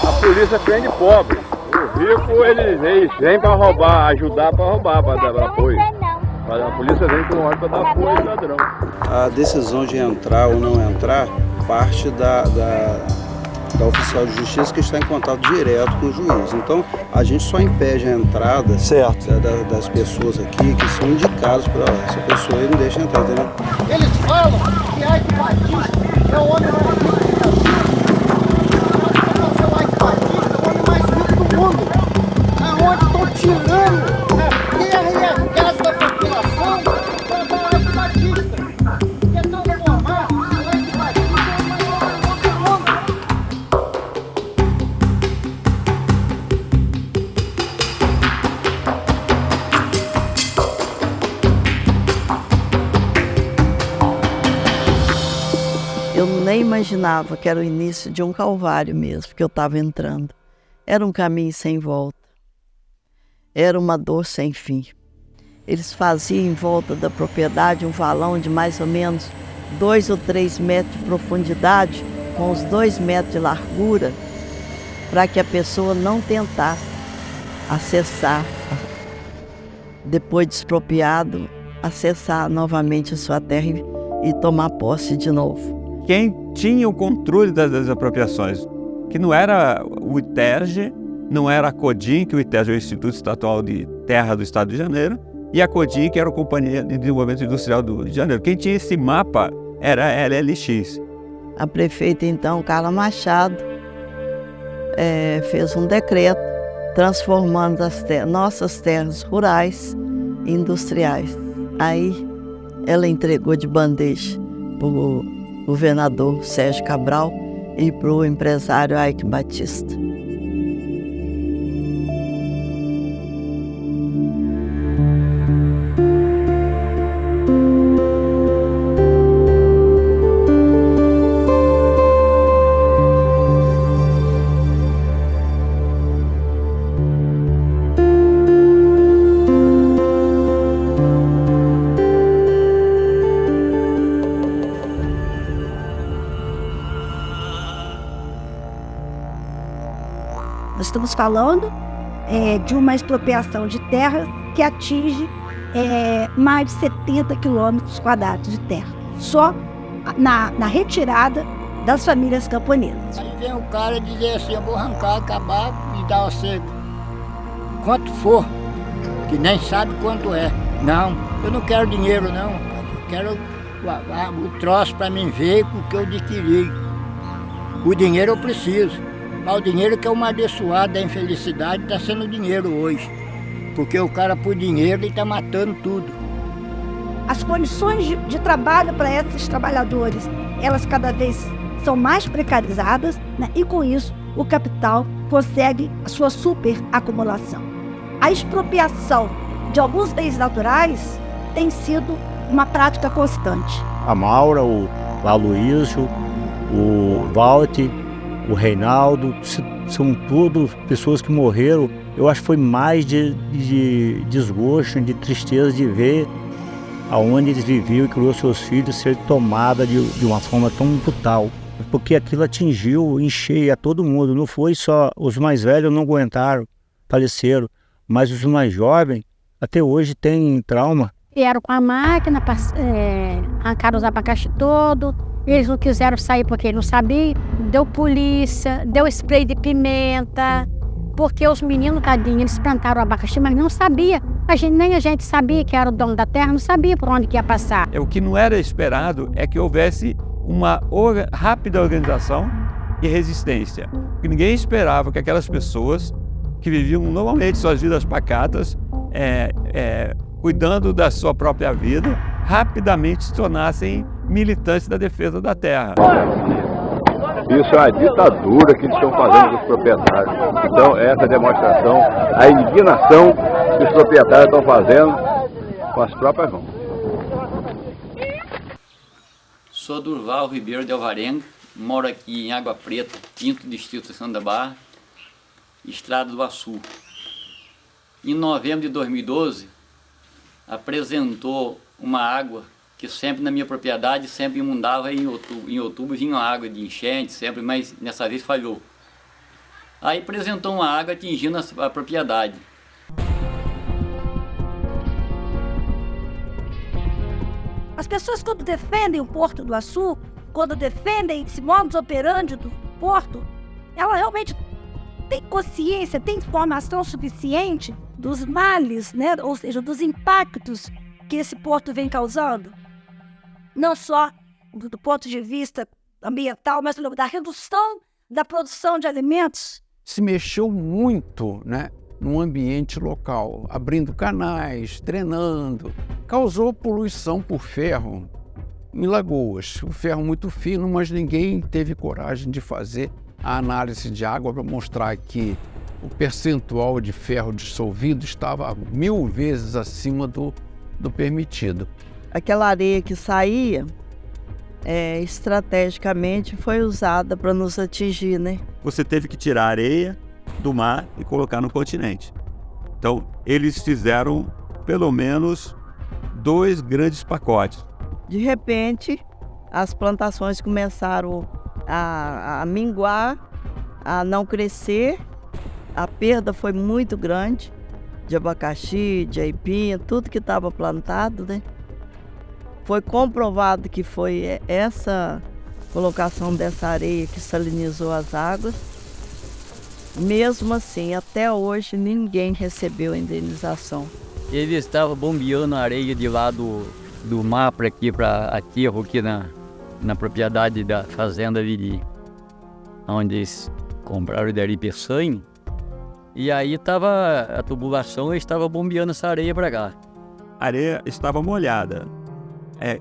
A polícia prende pobre. O rico, eles vêm para roubar, ajudar para roubar, para dar apoio. A polícia vem com ordem para dar apoio ao ladrão. A decisão de entrar ou não entrar parte da oficial de justiça que está em contato direto com o juiz. Então, a gente só impede a entrada das pessoas aqui que são indicadas para essa pessoa e não deixa entrar, entendeu? Eles falam que Ike Batista é o homem mais rico do Brasil. O Ike Batista é o homem mais rico do mundo. Aonde estão tirando a terra e a casa da população para dar Ike Batista. Quer transformar o Ike Batista em o maior homem do mundo. Eu nem imaginava que era o início de um calvário mesmo, que eu estava entrando. Era um caminho sem volta. Era uma dor sem fim. Eles faziam em volta da propriedade um valão de mais ou menos 2 ou 3 metros de profundidade, com uns 2 metros de largura, para que a pessoa não tentasse acessar, depois de expropriado, acessar novamente a sua terra e tomar posse de novo. Quem tinha o controle das apropriações, que não era o ITERJ, não era a CODIM, que o ITERJ é o Instituto Estadual de Terra do Estado de Janeiro, e a CODIM, que era a Companhia de Desenvolvimento Industrial do Rio de Janeiro. Quem tinha esse mapa era a LLX. A prefeita, então, Carla Machado, fez um decreto transformando as nossas terras rurais e industriais. Aí ela entregou de bandeja para o governador Sérgio Cabral e para o empresário Ike Batista. Nós estamos falando de uma expropriação de terras que atinge mais de 70 quilômetros quadrados de terra, só na retirada das famílias camponesas. Aí vem o cara dizer assim, eu vou arrancar, acabar e dar você quanto for, que nem sabe quanto é. Não, eu não quero dinheiro não, eu quero o troço para mim ver o que eu adquiri. O dinheiro eu preciso. Mas o dinheiro que é uma abençoada da infelicidade está sendo dinheiro hoje. Porque o cara por dinheiro ele está matando tudo. As condições de trabalho para esses trabalhadores, elas cada vez são mais precarizadas, né? E com isso o capital consegue a sua superacumulação. A expropriação de alguns bens naturais tem sido uma prática constante. A Maura, o Aloysio, o Walter, o Reinaldo, são todos pessoas que morreram. Eu acho que foi mais de desgosto, de tristeza de ver aonde eles viviam e criou seus filhos ser tomada de uma forma tão brutal. Porque aquilo atingiu em cheio a todo mundo. Não foi só os mais velhos não aguentaram, faleceram, mas os mais jovens até hoje têm trauma. Vieram com a máquina, arrancaram os abacaxi todos. Eles não quiseram sair porque não sabiam. Deu polícia, deu spray de pimenta. Porque os meninos, tadinhos, eles plantaram o abacaxi, mas não sabia. Nem a gente sabia que era o dono da terra, não sabia por onde que ia passar. O que não era esperado é que houvesse uma rápida organização e resistência. Porque ninguém esperava que aquelas pessoas que viviam normalmente suas vidas pacatas, cuidando da sua própria vida, rapidamente se tornassem militantes da defesa da terra. Isso é uma ditadura que eles estão fazendo com os proprietários. Então, essa demonstração, a indignação que os proprietários estão fazendo com as próprias mãos. Sou Durval Ribeiro de Alvarenga, moro aqui em Água Preta, 5º Distrito de Santa Barra, Estrada do Açu. Em novembro de 2012, apresentou uma água que sempre na minha propriedade sempre inundava em outubro vinha água de enchente sempre, mas nessa vez falhou. Aí apresentou uma água atingindo a propriedade. As pessoas, quando defendem o Porto do Açu, quando defendem esse modus operandi do Porto, ela realmente tem consciência, tem informação suficiente dos males, né? Ou seja, dos impactos que esse porto vem causando. Não só do ponto de vista ambiental, mas da redução da produção de alimentos. Se mexeu muito, né, no ambiente local, abrindo canais, drenando. Causou poluição por ferro em Lagoas. O ferro muito fino, mas ninguém teve coragem de fazer a análise de água para mostrar que o percentual de ferro dissolvido estava 1000 vezes acima do permitido. Aquela areia que saía, estrategicamente foi usada para nos atingir, né? Você teve que tirar a areia do mar e colocar no continente. Então, eles fizeram pelo menos 2 grandes pacotes. De repente, as plantações começaram a minguar, a não crescer. A perda foi muito grande de abacaxi, de aipim, tudo que estava plantado, né? Foi comprovado que foi essa colocação dessa areia que salinizou as águas. Mesmo assim, até hoje, ninguém recebeu a indenização. Ele estava bombeando a areia de lá do mar para aqui, para aterro aqui na propriedade da fazenda ali, onde eles compraram de Ari Peçanha. E aí a tubulação estava bombeando essa areia para cá. A areia estava molhada.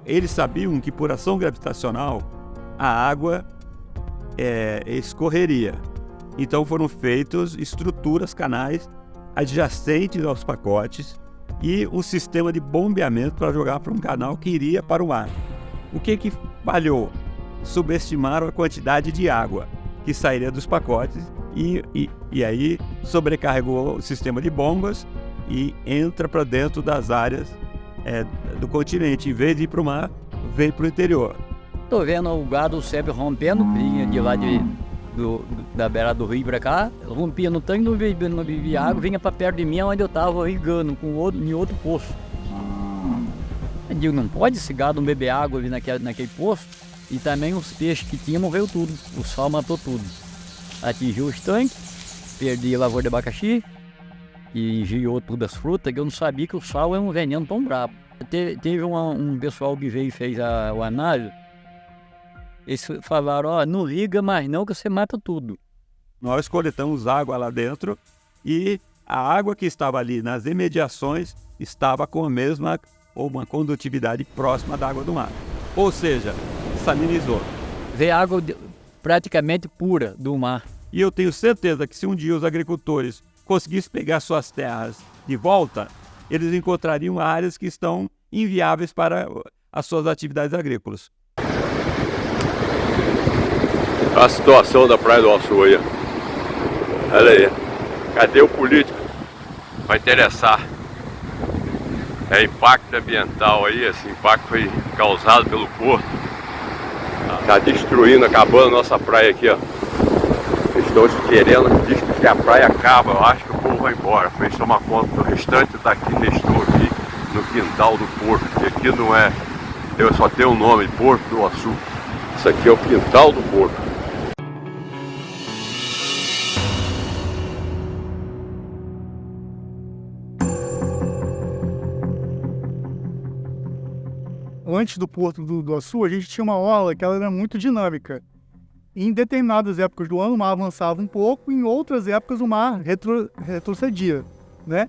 Eles sabiam que por ação gravitacional a água escorreria. Então foram feitas estruturas, canais adjacentes aos pacotes e um sistema de bombeamento para jogar para um canal que iria para o mar. O que falhou? Subestimaram a quantidade de água que sairia dos pacotes e aí sobrecarregou o sistema de bombas e entra para dentro das áreas do continente. Em vez de ir para o mar, veio para o interior. Estou vendo o gado sempre rompendo, vinha de lá da beira do rio para cá, rompia no tanque, não bebia água, vinha para perto de mim onde eu estava irrigando em outro poço. Eu digo, não pode esse gado não beber água ali naquele poço. E também os peixes que tinha morreu tudo, o sal matou tudo. Atingiu os tanques, perdi a lavoura de abacaxi, e engiou todas as frutas, que eu não sabia que o sal é um veneno tão brabo. Teve um pessoal que veio e fez o análise. Eles falaram, não liga mais não, que você mata tudo. Nós coletamos água lá dentro e a água que estava ali nas imediações estava com a mesma ou uma condutividade próxima da água do mar. Ou seja, salinizou. Veio água praticamente pura do mar. E eu tenho certeza que se um dia os agricultores conseguissem pegar suas terras de volta, eles encontrariam áreas que estão inviáveis para as suas atividades agrícolas. A situação da Praia do Açu aí. Olha aí. Cadê o político para interessar? Impacto ambiental aí, esse impacto foi causado pelo porto. Está destruindo, acabando a nossa praia aqui, ó. Eles estão querendo que a praia acaba, eu acho que o povo vai embora. Para eles tomar conta do restante daqui, restou aqui no quintal do porto. Que aqui não é, eu só tenho o nome, Porto do Açu. Isso aqui é o quintal do porto. Antes do Porto do Açu, a gente tinha uma orla que ela era muito dinâmica. Em determinadas épocas do ano, o mar avançava um pouco, em outras épocas o mar retrocedia, né?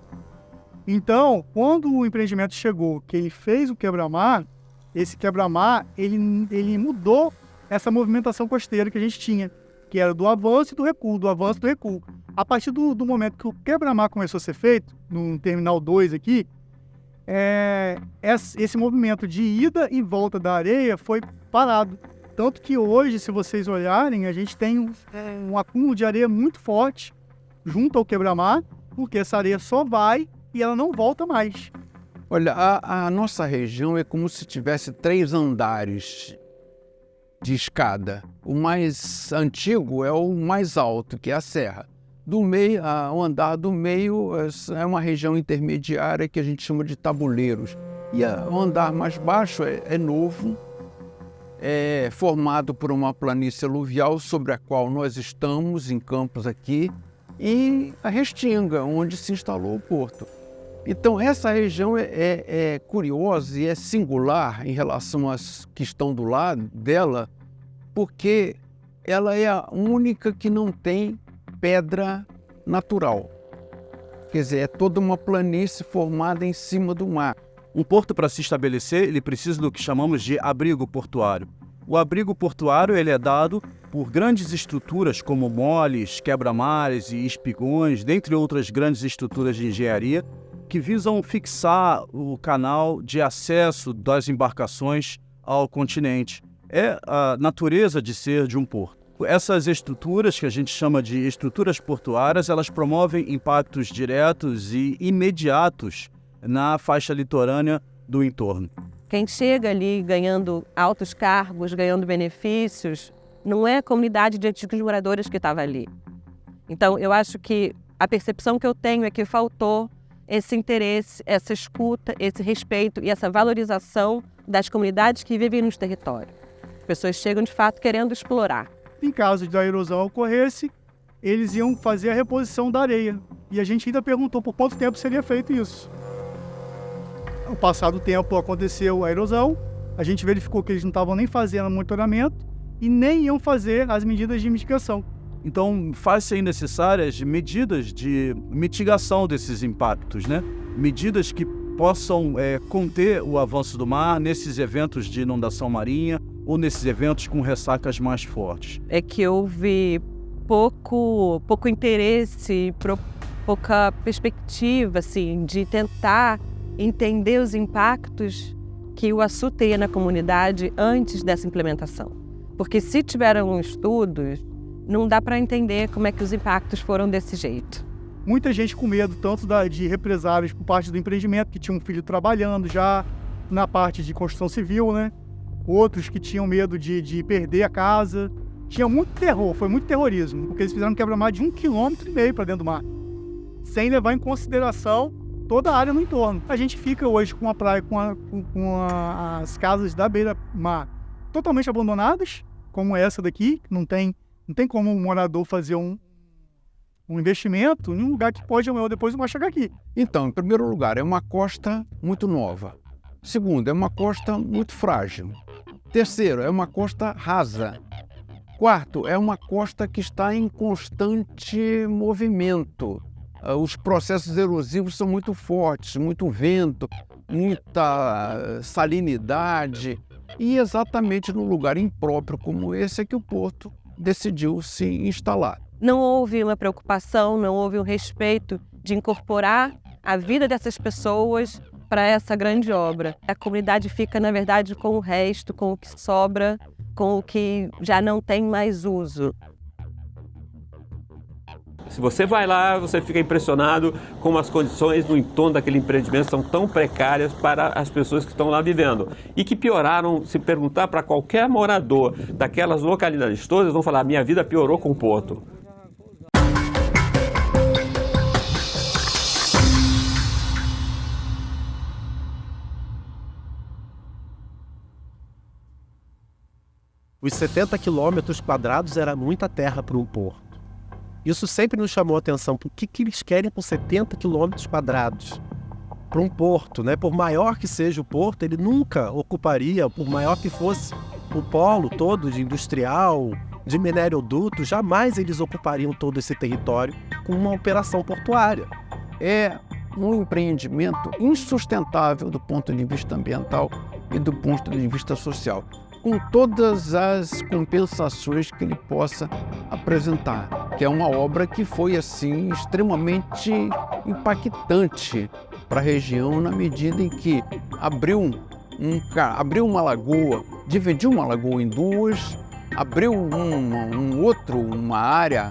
Então, quando o empreendimento chegou, que ele fez o quebra-mar, esse quebra-mar, ele mudou essa movimentação costeira que a gente tinha, que era do avanço e do recuo, do avanço e do recuo. A partir do momento que o quebra-mar começou a ser feito, no Terminal 2 aqui, esse movimento de ida e volta da areia foi parado. Tanto que hoje, se vocês olharem, a gente tem um acúmulo de areia muito forte junto ao quebra-mar, porque essa areia só vai e ela não volta mais. Olha, a nossa região é como se tivesse 3 andares de escada. O mais antigo é o mais alto, que é a serra. Do meio, o andar do meio é uma região intermediária que a gente chama de tabuleiros. E o andar mais baixo é novo, é formado por uma planície aluvial sobre a qual nós estamos, em Campos aqui, e a Restinga, onde se instalou o porto. Então essa região é curiosa e é singular em relação às que estão do lado dela, porque ela é a única que não tem pedra natural. Quer dizer, é toda uma planície formada em cima do mar. Um porto, para se estabelecer, ele precisa do que chamamos de abrigo portuário. O abrigo portuário ele é dado por grandes estruturas como moles, quebra-mares e espigões, dentre outras grandes estruturas de engenharia, que visam fixar o canal de acesso das embarcações ao continente. É a natureza de ser de um porto. Essas estruturas, que a gente chama de estruturas portuárias, elas promovem impactos diretos e imediatos na faixa litorânea do entorno. Quem chega ali ganhando altos cargos, ganhando benefícios, não é a comunidade de antigos moradores que estava ali. Então, eu acho que a percepção que eu tenho é que faltou esse interesse, essa escuta, esse respeito e essa valorização das comunidades que vivem nos territórios. As pessoas chegam, de fato, querendo explorar. Em caso de a erosão ocorresse, eles iam fazer a reposição da areia. E a gente ainda perguntou por quanto tempo seria feito isso. Ao passar do tempo aconteceu a erosão, a gente verificou que eles não estavam nem fazendo monitoramento e nem iam fazer as medidas de mitigação. Então, faz-se necessárias medidas de mitigação desses impactos, né? Medidas que possam conter o avanço do mar nesses eventos de inundação marinha ou nesses eventos com ressacas mais fortes. É que houve pouco interesse, pouca perspectiva assim, de tentar entender os impactos que o Açu teria na comunidade antes dessa implementação. Porque se tiveram estudos, não dá para entender como é que os impactos foram desse jeito. Muita gente com medo tanto de represálias por parte do empreendimento, que tinha um filho trabalhando já na parte de construção civil, né? Outros que tinham medo de perder a casa. Tinha muito terror, foi muito terrorismo, porque eles fizeram quebra-mar de 1,5 km para dentro do mar, sem levar em consideração toda a área no entorno. A gente fica hoje com a praia, com as casas da beira-mar totalmente abandonadas, como essa daqui, que não tem como um morador fazer um investimento em um lugar que pode amanhã ou depois não vai chegar aqui. Então, em primeiro lugar, é uma costa muito nova. Segundo, é uma costa muito frágil. Terceiro, é uma costa rasa. Quarto, é uma costa que está em constante movimento. Os processos erosivos são muito fortes, muito vento, muita salinidade. E exatamente num lugar impróprio como esse é que o porto decidiu se instalar. Não houve uma preocupação, não houve um respeito de incorporar a vida dessas pessoas para essa grande obra. A comunidade fica, na verdade, com o resto, com o que sobra, com o que já não tem mais uso. Se você vai lá, você fica impressionado como as condições no entorno daquele empreendimento são tão precárias para as pessoas que estão lá vivendo. E que pioraram, se perguntar para qualquer morador daquelas localidades todas, vão falar, minha vida piorou com o porto. Os 70 quilômetros quadrados era muita terra para um porto. Isso sempre nos chamou a atenção. Por que eles querem com 70 quilômetros quadrados para um porto, né? Por maior que seja o porto, ele nunca ocuparia, por maior que fosse o polo todo de industrial, de minério-duto, jamais eles ocupariam todo esse território com uma operação portuária. É um empreendimento insustentável do ponto de vista ambiental e do ponto de vista social, com todas as compensações que ele possa apresentar, que é uma obra que foi assim extremamente impactante para a região na medida em que abriu uma lagoa, dividiu uma lagoa em duas, abriu uma área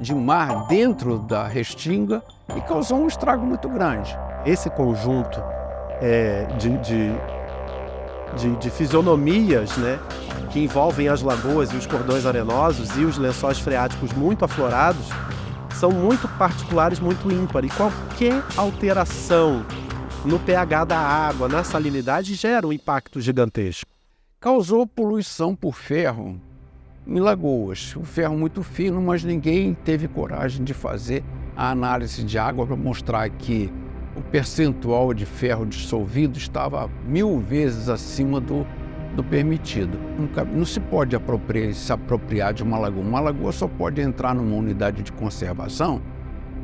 de mar dentro da Restinga e causou um estrago muito grande. Esse conjunto de fisionomias, né, que envolvem as lagoas e os cordões arenosos e os lençóis freáticos muito aflorados, são muito particulares, muito ímpares. E qualquer alteração no pH da água, na salinidade, gera um impacto gigantesco. Causou poluição por ferro em Lagoas. O ferro muito fino, mas ninguém teve coragem de fazer a análise de água para mostrar que o percentual de ferro dissolvido estava 1000 vezes acima do permitido. Não se pode se apropriar de uma lagoa. Uma lagoa só pode entrar numa unidade de conservação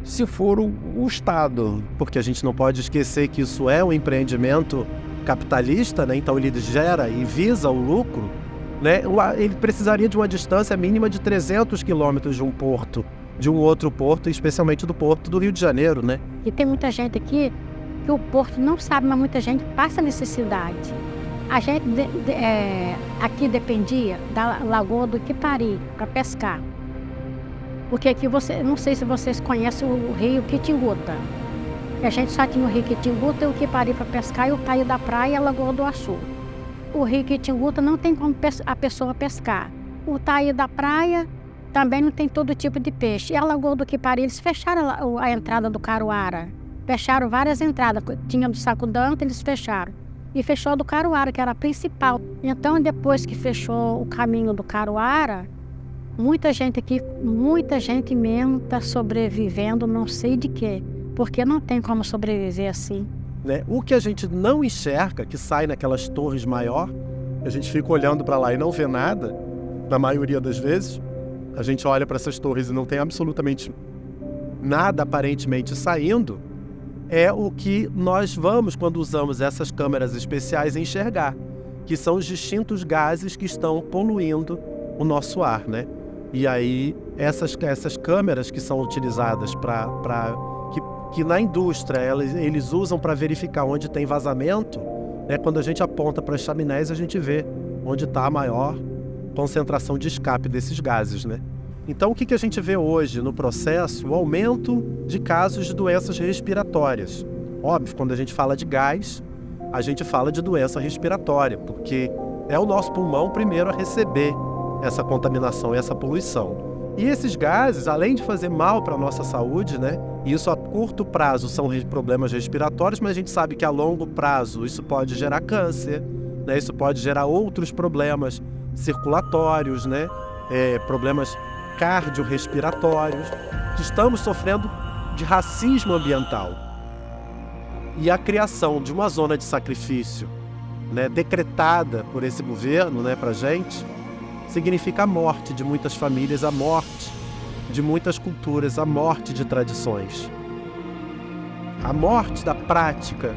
se for o Estado. Porque a gente não pode esquecer que isso é um empreendimento capitalista, né? Então ele gera e visa o lucro, né? Ele precisaria de uma distância mínima de 300 quilômetros de um porto, de um outro porto, especialmente do porto do Rio de Janeiro, né? E tem muita gente aqui que o porto não sabe, mas muita gente passa necessidade. A gente aqui dependia da Lagoa do Iquipari para pescar. Porque aqui não sei se vocês conhecem o rio Quitinguta. A gente só tinha o rio Quitinguta e o Iquipari para pescar e o Taio da Praia e a Lagoa do Açu. O rio Quitinguta não tem como a pessoa pescar. O Taio da Praia também não tem todo tipo de peixe. E a Lagoa do Iquipari, eles fecharam a entrada do Caruara. Fecharam várias entradas. Tinha do Sacudanta, eles fecharam. E fechou a do Caruara, que era a principal. Então, depois que fechou o caminho do Caruara, muita gente aqui, muita gente mesmo está sobrevivendo, não sei de quê. Porque não tem como sobreviver assim. Né? O que a gente não enxerga, que sai naquelas torres maior, a gente fica olhando para lá e não vê nada, na maioria das vezes. A gente olha para essas torres e não tem absolutamente nada aparentemente saindo. É o que nós vamos, quando usamos essas câmeras especiais, enxergar, que são os distintos gases que estão poluindo o nosso ar, né? E aí, essas câmeras que são utilizadas que na indústria eles usam para verificar onde tem vazamento, né? Quando a gente aponta para as chaminés, a gente vê onde está a maior concentração de escape desses gases, né? Então, o que a gente vê hoje no processo? O aumento de casos de doenças respiratórias. Óbvio, quando a gente fala de gás, a gente fala de doença respiratória, porque é o nosso pulmão primeiro a receber essa contaminação e essa poluição. E esses gases, além de fazer mal para a nossa saúde, né? E isso a curto prazo são problemas respiratórios, mas a gente sabe que a longo prazo isso pode gerar câncer, né? Isso pode gerar outros problemas circulatórios, né? Problemas cardiorrespiratórios. Estamos sofrendo de racismo ambiental. E a criação de uma zona de sacrifício, né, decretada por esse governo, né, para a gente, significa a morte de muitas famílias, a morte de muitas culturas, a morte de tradições. A morte da prática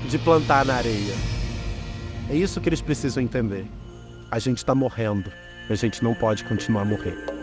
de plantar na areia. É isso que eles precisam entender. A gente está morrendo, a gente não pode continuar a morrer.